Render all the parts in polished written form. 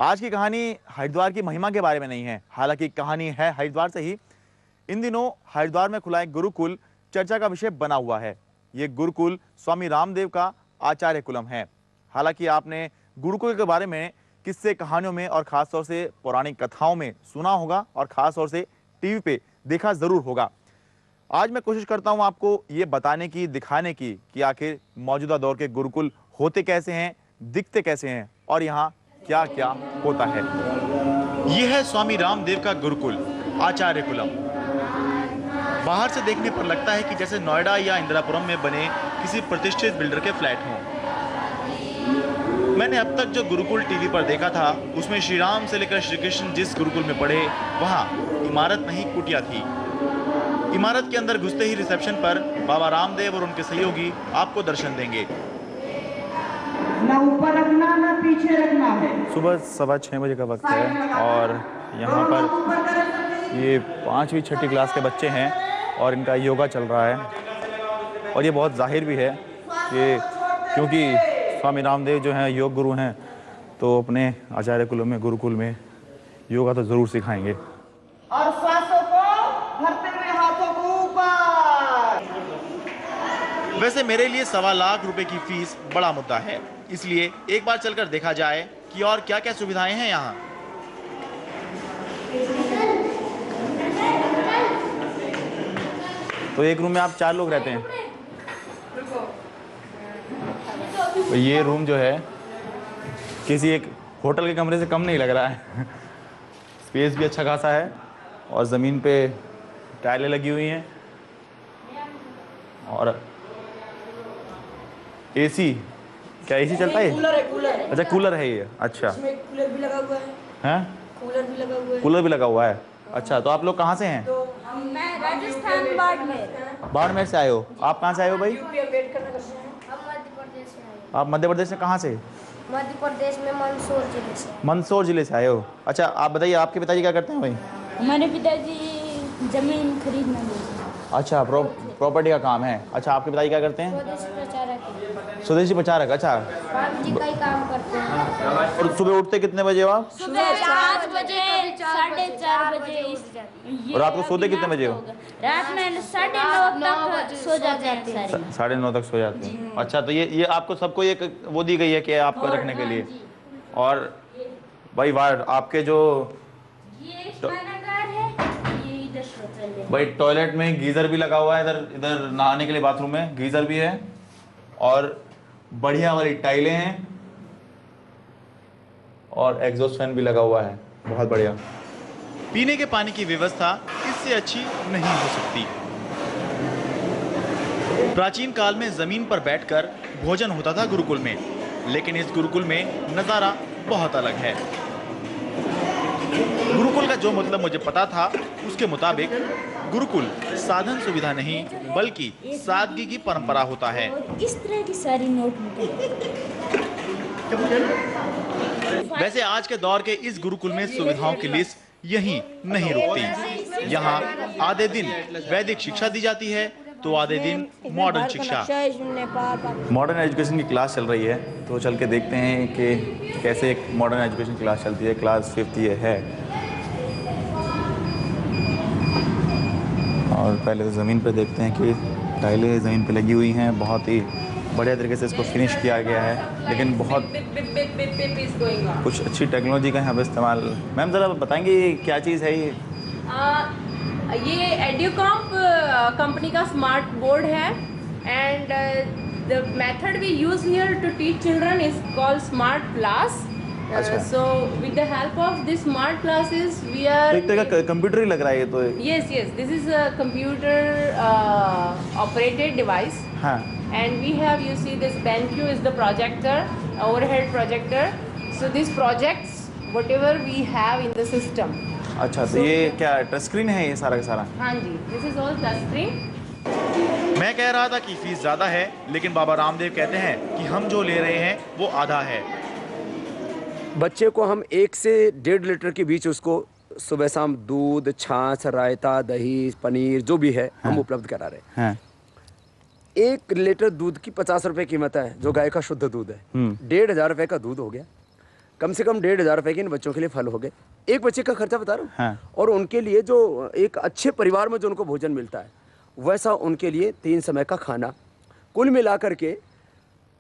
आज की कहानी हरिद्वार की महिमा के बारे में नहीं है, हालांकि कहानी है हरिद्वार से ही। इन दिनों हरिद्वार में खुला एक गुरुकुल चर्चा का विषय बना हुआ है। ये गुरुकुल स्वामी रामदेव का आचार्य कुलम है। हालांकि आपने गुरुकुल के बारे में किस्से कहानियों में और खासतौर से पौराणिक कथाओं में सुना होगा और खासतौर से टीवी पे देखा जरूर होगा। आज मैं कोशिश करता हूं आपको ये बताने की, दिखाने की कि आखिर मौजूदा दौर के गुरुकुल होते कैसे हैं, दिखते कैसे हैं और यहाँ क्या क्या होता है। यह है स्वामी रामदेव का गुरुकुल आचार्य कुलम। बाहर से देखने पर लगता है कि जैसे नोएडा या इंदिरापुरम में बने किसी प्रतिष्ठित बिल्डर के फ्लैट हों। मैंने अब तक जो गुरुकुल टीवी पर देखा था उसमें श्री राम से लेकर श्री कृष्ण जिस गुरुकुल में पढ़े वहां इमारत नहीं कुटिया थी। इमारत के अंदर घुसते ही रिसेप्शन पर बाबा रामदेव और उनके सहयोगी आपको दर्शन देंगे। ना ऊपर रखना ना पीछे रखना है। सुबह 6:15 बजे का वक्त है और यहाँ पर ये 5वीं 6ठी क्लास के बच्चे हैं और इनका योगा चल रहा है। और ये बहुत जाहिर भी है कि क्योंकि स्वामी रामदेव जो हैं योग गुरु हैं तो अपने आचार्य कुलम में गुरुकुल में योगा तो ज़रूर सिखाएंगे। और श्वासों को भरते हुए हाथों को ऊपर। वैसे मेरे लिए 1.25 लाख रुपए की फीस बड़ा मुद्दा है, इसलिए एक बार चलकर देखा जाए कि और क्या क्या सुविधाएं हैं यहाँ। तो एक रूम में आप 4 लोग रहते हैं। तो ये रूम जो है किसी एक होटल के कमरे से कम नहीं लग रहा है। स्पेस भी अच्छा खासा है और ज़मीन पे टाइलें लगी हुई हैं और एसी। क्या एसी चलता है? कूलर है, कूलर। अच्छा कूलर है ये। अच्छा, इसमें कूलर भी लगा हुआ है। हैं? कूलर भी लगा हुआ है। कूलर भी लगा हुआ है। अच्छा, तो आप लोग कहाँ से हैं? मैं राजस्थान बाड़मेर। बाड़मेर से आए हो। आप कहाँ से आए हो भाई? यूपी अम्बेडकर नगर से हैं। हम मध्य प्रदेश से आए। आप मध्य प्रदेश से कहाँ से? मध्य प्रदेश में मंदसौर जिले से। मंदसौर जिले से आए हो। अच्छा, आप बताइए आपके पिताजी क्या करते हैं भाई? हमारे पिताजी जमीन खरीदना बेचना। अच्छा, प्रॉपर्टी का काम है। अच्छा, आपके पिताजी क्या करते हैं? स्वदेशी प्रचारक। स्वदेशी प्रचारक। अच्छा, बाबू जी का ही काम करते हैं। और सुबह उठते कितने बजे हो आप? सुबह 4 बजे, 4:30 बजे। और रात को सोते कितने बजे हो? रात में 9:30 तक सो जाते हैं सारे। 9:30 तक सो जाते हैं। अच्छा, तो ये आपको सबको एक वो दी गई है कि आपको रखने के लिए। और भाई वाह, आपके जो ये स्नानागार है, ये इधर शौचालय है। भाई टॉयलेट में गीजर भी लगा हुआ है। इधर नहाने के लिए बाथरूम में गीजर भी है और बढ़िया वाली टाइलें हैं और एग्जॉस्ट फैन भी लगा हुआ है। बहुत बढ़िया। पीने के पानी की व्यवस्था इससे अच्छी नहीं हो सकती। प्राचीन काल में जमीन पर बैठकर भोजन होता था गुरुकुल में, लेकिन इस गुरुकुल में नजारा बहुत अलग है। गुरुकुल का जो मतलब मुझे पता था उसके मुताबिक गुरुकुल साधन सुविधा नहीं बल्कि सादगी की परंपरा होता है। इस तरह की सारी नोट वैसे आज के दौर के इस गुरुकुल में सुविधाओं की लिस्ट यहीं नहीं रुकती। यहाँ आधे दिन वैदिक शिक्षा दी जाती है तो आधे दिन मॉडर्न शिक्षा। मॉडर्न एजुकेशन की क्लास चल रही है, तो चल के देखते हैं कि कैसे एक मॉडर्न एजुकेशन क्लास चलती है। क्लास 5th ये है और पहले तो ज़मीन पे देखते हैं कि टाइलें ज़मीन पे लगी हुई हैं। बहुत ही बढ़िया तरीके से इसको फिनिश किया गया है, लेकिन बहुत कुछ अच्छी टेक्नोलॉजी का यहाँ पे इस्तेमाल। मैम ज़रा बताएंगे क्या चीज़ है ये? ये एड्यूकॉम्प कंपनी का स्मार्ट बोर्ड है and the method we use here to teach children is called smart class. So with the help of this smart classes we are एक तरह का कंप्यूटर ही लग रहा है ये तो। Yes this is a computer operated device. हाँ। And we have, you see this BenQ is the projector, overhead projector. So this projects whatever we have in the system. अच्छा, तो ये क्या टच स्क्रीन है ये सारा का सारा? हाँ जी, this is all touch screen. मैं कह रहा था कि फीस ज़्यादा है, लेकिन बाबा रामदेव कहते हैं कि हम जो ले रहे हैं वो आधा है। बच्चे को हम 1 से 1.5 लीटर के बीच उसको सुबह शाम दूध, छाछ, रायता, दही, पनीर जो भी है हम उपलब्ध करा रहे हैं। हाँ। 1 लीटर दूध की 50 रुपए कीमत है, जो गाय का शुद्ध दूध है। 1,500 रुपए का दूध हो गया। कम से कम 1,500 रुपए के इन बच्चों के लिए फल हो गए। एक बच्चे का खर्चा बता रहा हूँ। हाँ। और उनके लिए जो एक अच्छे परिवार में जो उनको भोजन मिलता है, वैसा उनके लिए 3 समय का खाना, कुल मिलाकर के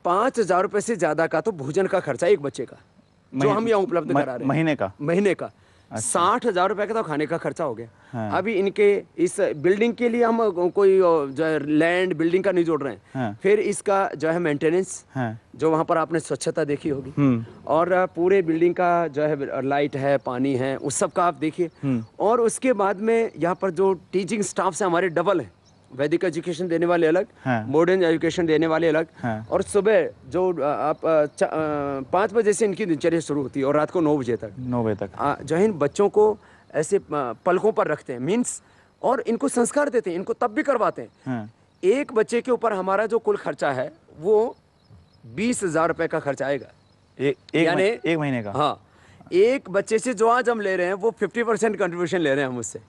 5,000 रुपए से ज़्यादा का तो भोजन का खर्चा एक बच्चे का, जो हम यहाँ उपलब्ध करा रहे हैं। महीने का 60,000 रुपए का तो खाने का खर्चा हो गया। हाँ। अभी इनके इस बिल्डिंग के लिए हम कोई जो है लैंड बिल्डिंग का नहीं जोड़ रहे हैं। हाँ। फिर इसका जो है मेंटेनेंस, हाँ। जो वहाँ पर आपने स्वच्छता देखी होगी, और पूरे बिल्डिंग का जो है लाइट है, पानी है, उस सब का आप देखिए। और उसके बाद में यहाँ पर जो टीचिंग स्टाफ से हमारे डबल है, वैदिक एजुकेशन देने वाले अलग, हाँ। मॉडर्न एजुकेशन देने वाले अलग। हाँ। और सुबह जो आप 5 बजे से इनकी दिनचर्या शुरू होती है और रात को 9 बजे तक। 9 बजे तक जो है इन बच्चों को ऐसे पलकों पर रखते हैं, मीन्स, और इनको संस्कार देते हैं, इनको तब भी करवाते हैं। हाँ। एक बच्चे के ऊपर हमारा जो कुल खर्चा है वो 20,000 रुपए का खर्चा आएगा। एक महीने का। हाँ, एक बच्चे से जो आज हम ले रहे हैं वो 50% कंट्रीब्यूशन ले रहे हैं हम उससे।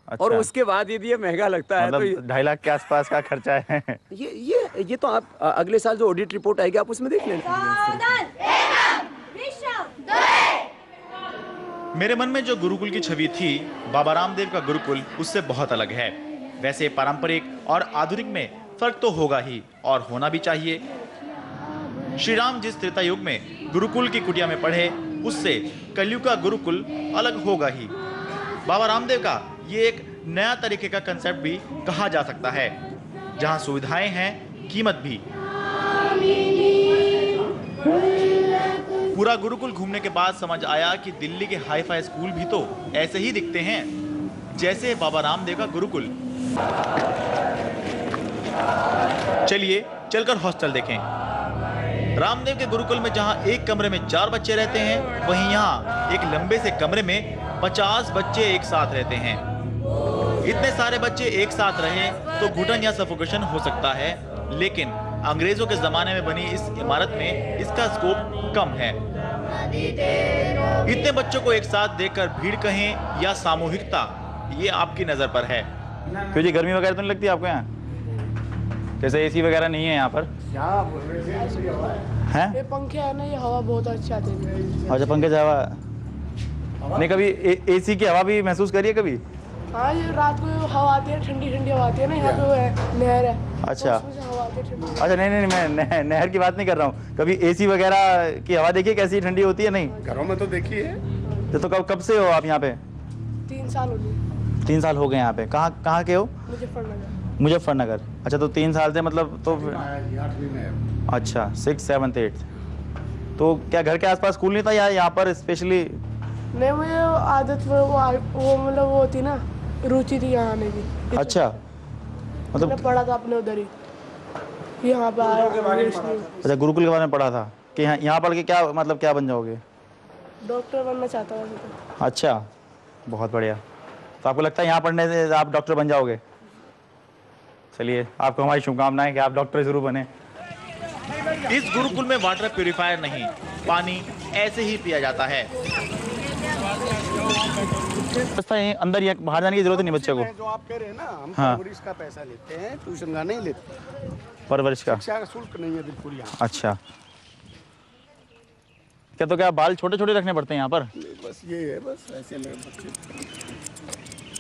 अच्छा। और उसके बाद यदि ये महंगा लगता है मतलब तो 2.5 लाख के आसपास का खर्चा है। ये तो आप अगले साल जो ऑडिट रिपोर्ट आएगी आप उसमें देख लेना। मेरे मन में जो गुरुकुल की छवि थी, बाबा रामदेव का गुरुकुल उससे बहुत अलग है। वैसे पारंपरिक और आधुनिक में फर्क तो होगा ही, और होना भी चाहिए। श्री राम जिस त्रेता युग में गुरुकुल की कुटिया में पढ़े, उससे कलयुग का गुरुकुल अलग होगा ही। बाबा रामदेव का ये एक नया तरीके का कंसेप्ट भी कहा जा सकता है, जहां सुविधाएं हैं, कीमत भी। पूरा गुरुकुल घूमने के बाद समझ आया कि दिल्ली के हाई फाई स्कूल भी तो ऐसे ही दिखते हैं जैसे बाबा रामदेव का गुरुकुल। चलिए चलकर हॉस्टल देखें। रामदेव के गुरुकुल में जहां एक कमरे में 4 बच्चे रहते हैं, वहीं यहाँ एक लंबे से कमरे में 50 बच्चे एक साथ रहते हैं। इतने सारे बच्चे एक साथ रहें तो घुटन या सफोकेशन हो सकता है, लेकिन अंग्रेजों के जमाने में बनी इस इमारत में इसका स्कोप कम है। इतने बच्चों को एक साथ देखकर भीड़ कहें या सामूहिकता, ये आपकी नजर पर है। क्यों जी, गर्मी वगैरह तो नहीं लगती आपको यहाँ? जैसे एसी वगैरह नहीं है यहाँ पर? हैं? ये पंखे है ना, ये हवा बहुत अच्छी आती है। अच्छा, पंखे से हवा नहीं? कभी एसी की हवा भी महसूस करिए कभी? हाँ, ये रात को हवा आती है, ठंडी ठंडी हवा आती है ना, यहाँ पे वो है नहर है। अच्छा। तो उसमें से हवा आती है ठंडी। अच्छा, नहीं, मैं नहर की बात नहीं कर रहा हूँ। कभी एसी वगैरह की हवा देखिए कैसी ठंडी होती है? नहीं, घरों में तो देखी है। तो कब से हो आप यहाँ पे? 3 साल हो गए। 3 साल हो गए यहाँ पे। कहाँ के हो? मुजफ्फरनगर। अच्छा, तो 3 साल से मतलब तो 8वीं में। अच्छा, 6, 7, 8। तो क्या घर के आसपास स्कूल नहीं था या यहाँ पर स्पेशली? नहीं, मुझे आदत वो मतलब वो होती ना, रुचि थी यहाँ आने की। अच्छा, मतलब मैंने पढ़ा था अपने उधर ही, यहाँ पे आया। अच्छा, गुरुकुल के बारे में पढ़ा था कि यहाँ पढ़ के क्या मतलब क्या बन जाओगे? डॉक्टर बनना चाहता था। अच्छा, बहुत बढ़िया। तो आपको लगता है यहाँ पढ़ने से आप डॉक्टर बन जाओगे? चलिए, आपको हमारी शुभकामनाएं कि आप डॉक्टर जरूर बने। इस गुरुकुल में वाटर प्यूरिफायर नहीं, पानी ऐसे ही पिया जाता है। अंदर या बाहर जाने की जरूरत नहीं बच्चे को। जो आप कह रहे हैं ना, हम हाँ। परवरिश का पैसा लेते हैं, ट्यूशन का नहीं लेते। परवरिश का शिक्षा का शुल्क नहीं है बिल्कुल यहाँ। अच्छा, क्या बाल छोटे छोटे रखने पड़ते हैं यहाँ पर? बस ये है, बस ऐसे बच्चे।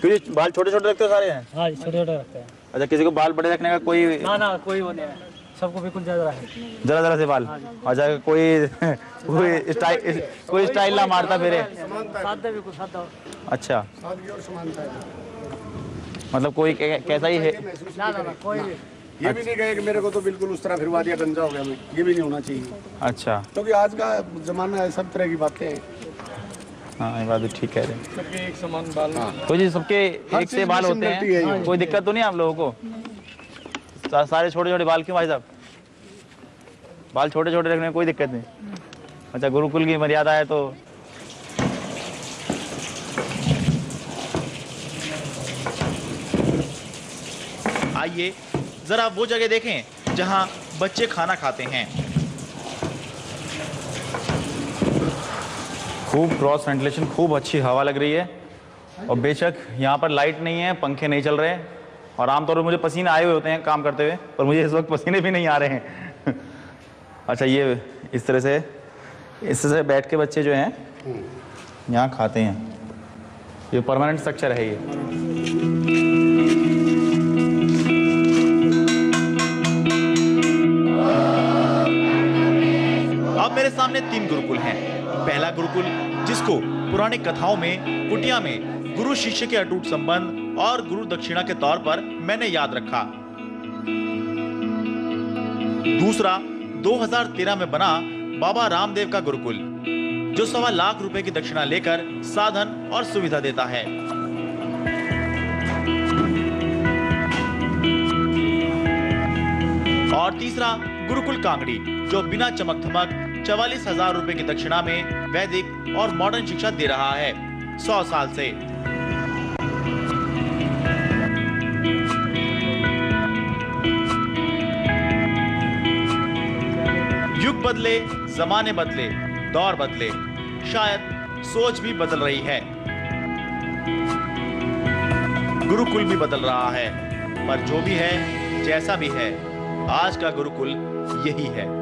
क्योंकि बाल छोटे छोटे रखते हो सारे हैं? हाँ, छोटे छोटे रखते हैं। अच्छा, किसी को बाल बड़े रखने का कोई? ना, कोई वो नहीं है, सबको बिल्कुल जरा है। जरा से बाल। अच्छा, कोई स्टाइल ना मारता फिरे? सादा बिल्कुल सादा। अच्छा, सादगी और समानता है। मतलब कोई कैसा ही है? ना, कोई भी। ये भी नहीं कहे कि मेरे को तो बिल्कुल उस तरह फिरवा दिया, गंजा हो गया मैं, ये भी नहीं होना चाहिए। अच्छा, क्योंकि आज का जमाना है, सब तरह की बातें हैं। हाँ, ये बात भी ठीक कह रहे हैं। सबके एक समान बाल। तो जी, सबके एक से बाल होते हैं, कोई दिक्कत तो नहीं आप लोगों को? सारे छोटे छोटे बाल क्यों भाई साहब? बाल छोटे छोटे रखने में कोई दिक्कत नहीं? अच्छा, गुरुकुल की मर्यादा है तो। आइए जरा वो जगह देखें जहां बच्चे खाना खाते हैं। खूब क्रॉस वेंटिलेशन, खूब अच्छी हवा लग रही है, और बेशक यहाँ पर लाइट नहीं है, पंखे नहीं चल रहे, और आमतौर पर मुझे पसीने आए हुए होते हैं काम करते हुए, पर मुझे इस वक्त पसीने भी नहीं आ रहे हैं। अच्छा, ये इस तरह से इससे बैठ के बच्चे जो हैं यहाँ खाते हैं। ये परमानेंट स्ट्रक्चर है ये। अब मेरे सामने 3 गुरुकुल हैं। पहला गुरुकुल, जिसको पुरानी कथाओं में कुटिया में गुरु शिष्य के अटूट संबंध और गुरु दक्षिणा के तौर पर मैंने याद रखा। दूसरा 2013 में बना बाबा रामदेव का गुरुकुल, जो 1.25 लाख रुपए की दक्षिणा लेकर साधन और सुविधा देता है। और तीसरा गुरुकुल कांगड़ी, जो बिना चमक धमक 44,000 रुपए की दक्षिणा में वैदिक और मॉडर्न शिक्षा दे रहा है 100 साल से। युग बदले, जमाने बदले, दौर बदले, शायद सोच भी बदल रही है, गुरुकुल भी बदल रहा है। पर जो भी है, जैसा भी है, आज का गुरुकुल यही है।